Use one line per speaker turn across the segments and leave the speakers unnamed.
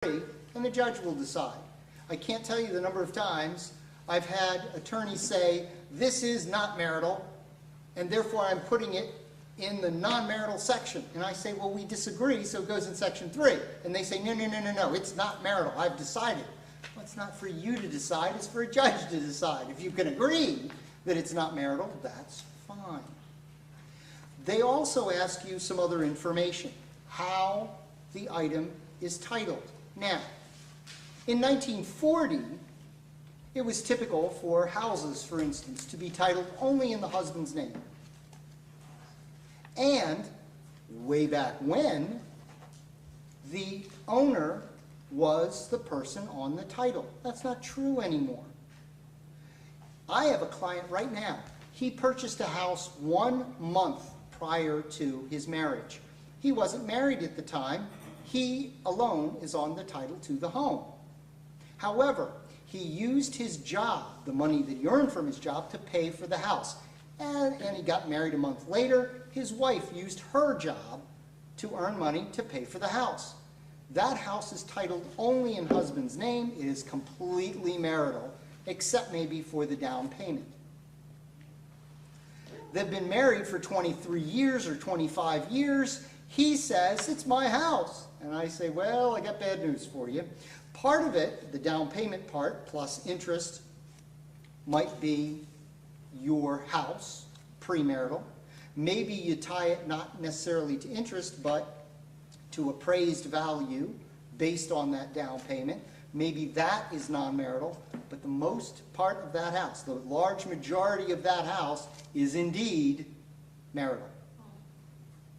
and the judge will decide. I can't tell you the number of times I've had attorneys say, this is not marital, and therefore I'm putting it in the non-marital section. And I say, well, we disagree, so it goes in section 3. And they say, no, it's not marital. I've decided. Well, it's not for you to decide. It's for a judge to decide. If you can agree that it's not marital, that's fine. They also ask you some other information, how the item is titled. Now, in 1940, it was typical for houses, for instance, to be titled only in the husband's name. And way back when, the owner was the person on the title. That's not true anymore. I have a client right now. He purchased a house 1 month prior to his marriage. He wasn't married at the time. He alone is on the title to the home. However, he used his job, the money that he earned from his job, to pay for the house. And he got married a month later. His wife used her job to earn money to pay for the house. That house is titled only in husband's name. It is completely marital, except maybe for the down payment. They've been married for 23 years or 25 years. He says, it's my house. And I say, well, I got bad news for you. Part of it, the down payment part, plus interest, might be your house, premarital. Maybe you tie it not necessarily to interest, but to appraised value based on that down payment. Maybe that is non-marital, but the most part of that house, the large majority of that house, is indeed marital.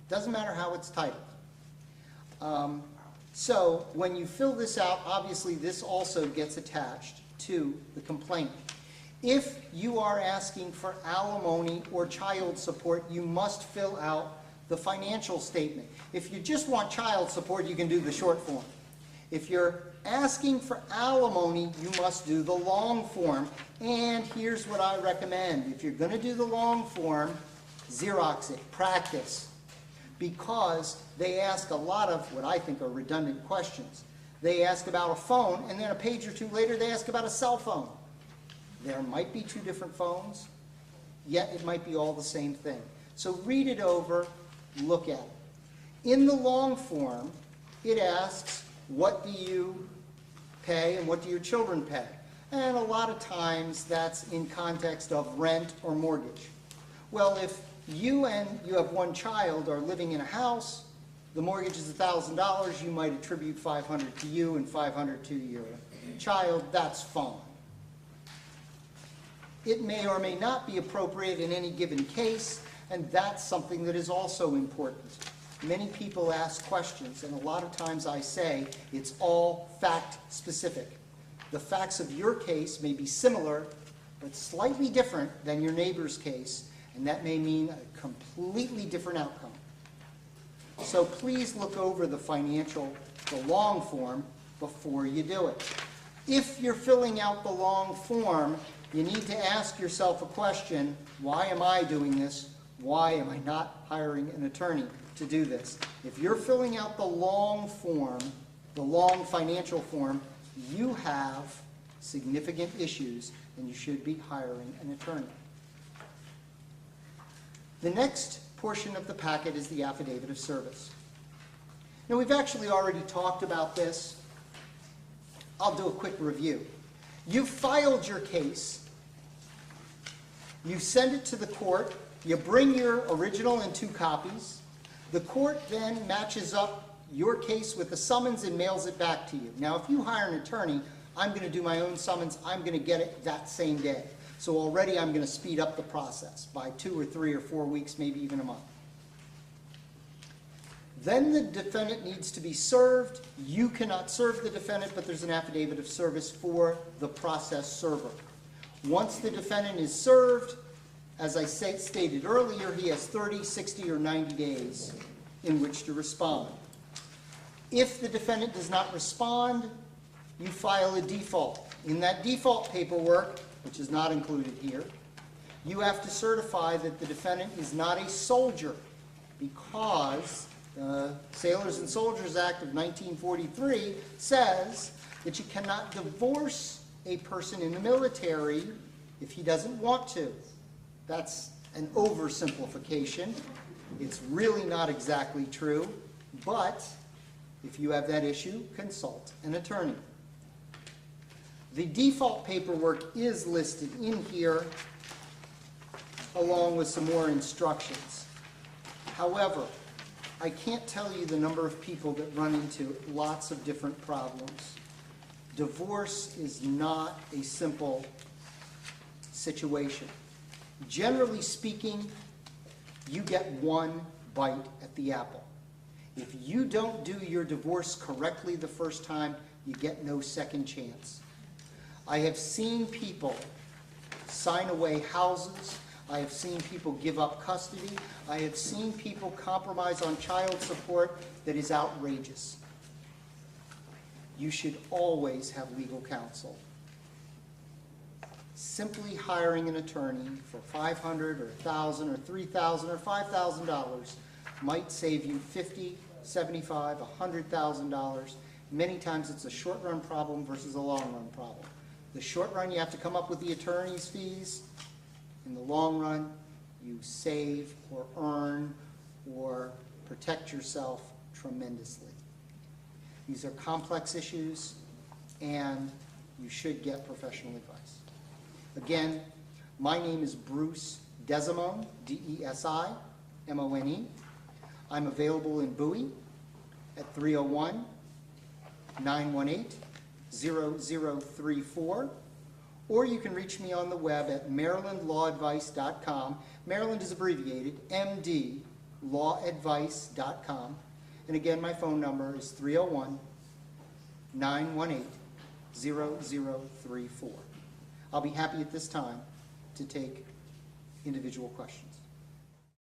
Doesn't matter how it's titled. So when you fill this out, obviously this also gets attached to the complaint. If you are asking for alimony or child support, you must fill out the financial statement. If you just want child support, you can do the short form. If you're asking for alimony, you must do the long form. And here's what I recommend. If you're going to do the long form, Xerox it, practice. Because they ask a lot of what I think are redundant questions. They ask about a phone, and then a page or two later they ask about a cell phone. There might be 2 different phones, yet it might be all the same thing. So read it over, look at it. In the long form, it asks, what do you pay and what do your children pay? And a lot of times that's in context of rent or mortgage. Well, if you have 1 child are living in a house, the mortgage is $1,000, you might attribute $500 to you and $500 to your child, that's fine. It may or may not be appropriate in any given case, and that's something that is also important. Many people ask questions, and a lot of times I say it's all fact-specific. The facts of your case may be similar, but slightly different than your neighbor's case, and that may mean a completely different outcome. So please look over the long form before you do it. If you're filling out the long form, you need to ask yourself a question, why am I doing this? Why am I not hiring an attorney to do this? If you're filling out the long form, the long financial form, you have significant issues and you should be hiring an attorney. The next portion of the packet is the affidavit of service. Now, we've actually already talked about this. I'll do a quick review. You've filed your case. You send it to the court. You bring your original and 2 copies. The court then matches up your case with the summons and mails it back to you. Now, if you hire an attorney, I'm going to do my own summons. I'm going to get it that same day. So already I'm going to speed up the process by 2 or 3 or 4 weeks, maybe even a month. Then the defendant needs to be served. You cannot serve the defendant, but there's an affidavit of service for the process server. Once the defendant is served, as I stated earlier, he has 30, 60, or 90 days in which to respond. If the defendant does not respond, you file a default. In that default paperwork, which is not included here, you have to certify that the defendant is not a soldier, because The Sailors and Soldiers Act of 1943 says that you cannot divorce a person in the military if he doesn't want to. That's an oversimplification. It's really not exactly true, but if you have that issue, consult an attorney. The default paperwork is listed in here along with some more instructions. However, I can't tell you the number of people that run into lots of different problems. Divorce is not a simple situation. Generally speaking, you get one bite at the apple. If you don't do your divorce correctly the first time, you get no second chance. I have seen people sign away houses. I have seen people give up custody. I have seen people compromise on child support that is outrageous. You should always have legal counsel. Simply hiring an attorney for $500 or $1,000 or $3,000 or $5,000 might save you $50,000, $75,000, $100,000. Many times it's a short-run problem versus a long-run problem. The short run, you have to come up with the attorney's fees. In the long run, you save or earn or protect yourself tremendously. These are complex issues, and you should get professional advice. Again, my name is Bruce Desimone, D-E-S-I-M-O-N-E. I'm available in Bowie at 301-918-0034, or you can reach me on the web at marylandlawadvice.com. Maryland is abbreviated, mdlawadvice.com. And again, my phone number is 301-918-0034. I'll be happy at this time to take individual questions.